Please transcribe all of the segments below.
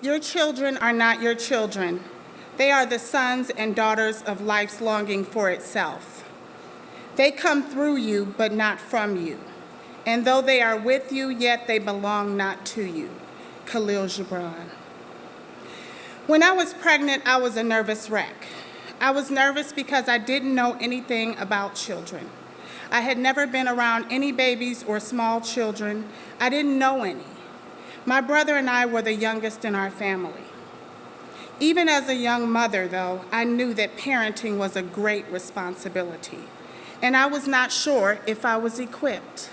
Your children are not your children. They are the sons and daughters of life's longing for itself. They come through you, but not from you. And though they are with you, yet they belong not to you. Khalil Gibran. When I was pregnant, I was a nervous wreck. I was nervous because I didn't know anything about children. I had never been around any babies or small children. I didn't know any. My brother and I were the youngest in our family. Even as a young mother, though, I knew that parenting was a great responsibility, and I was not sure if I was equipped.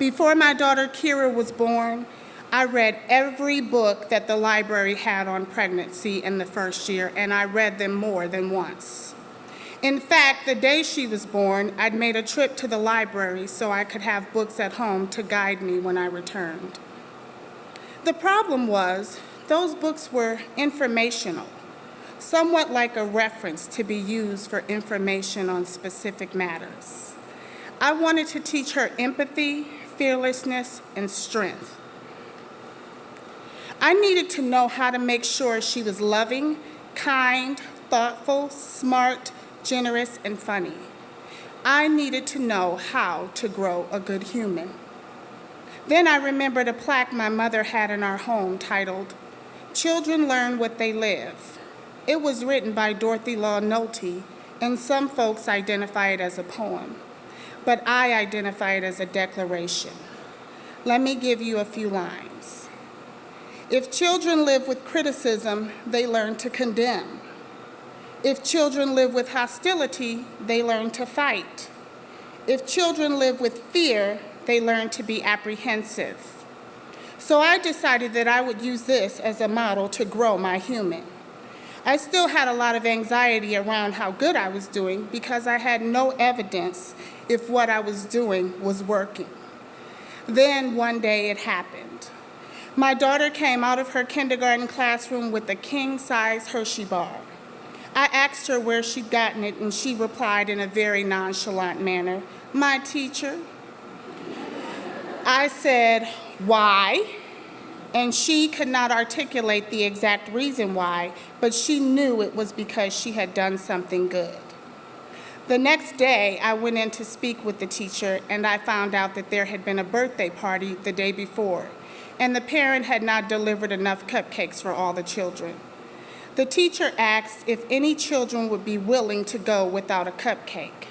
Before my daughter Kira was born, I read every book that the library had on pregnancy in the first year, and I read them more than once. In fact, the day she was born, I'd made a trip to the library so I could have books at home to guide me when I returned. The problem was, those books were informational, somewhat like a reference to be used for information on specific matters. I wanted to teach her empathy, fearlessness, and strength. I needed to know how to make sure she was loving, kind, thoughtful, smart, generous, and funny. I needed to know how to grow a good human. Then I remembered a plaque my mother had in our home titled, "Children Learn What They Live." It was written by Dorothy Law Nolte, and some folks identify it as a poem, but I identify it as a declaration. Let me give you a few lines. If children live with criticism, they learn to condemn. If children live with hostility, they learn to fight. If children live with fear, they learn to be apprehensive. So I decided that I would use this as a model to grow my human. I still had a lot of anxiety around how good I was doing because I had no evidence if what I was doing was working. Then one day it happened. My daughter came out of her kindergarten classroom with a king-size Hershey bar. I asked her where she'd gotten it, and she replied in a very nonchalant manner, "My teacher." I said, "Why?" And she could not articulate the exact reason why, but she knew it was because she had done something good. The next day, I went in to speak with the teacher, and I found out that there had been a birthday party the day before, and the parent had not delivered enough cupcakes for all the children. The teacher asked if any children would be willing to go without a cupcake.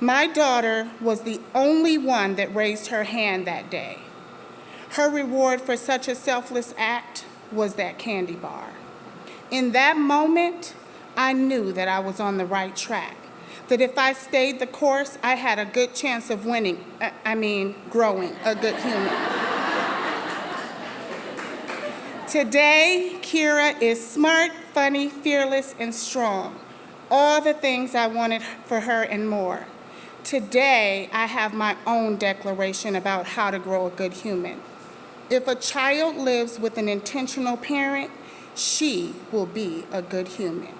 My daughter was the only one that raised her hand that day. Her reward for such a selfless act was that candy bar. In that moment, I knew that I was on the right track, that if I stayed the course, I had a good chance of growing a good human. Today, Kira is smart, funny, fearless, and strong. All the things I wanted for her and more. Today, I have my own declaration about how to grow a good human. If a child lives with an intentional parent, she will be a good human.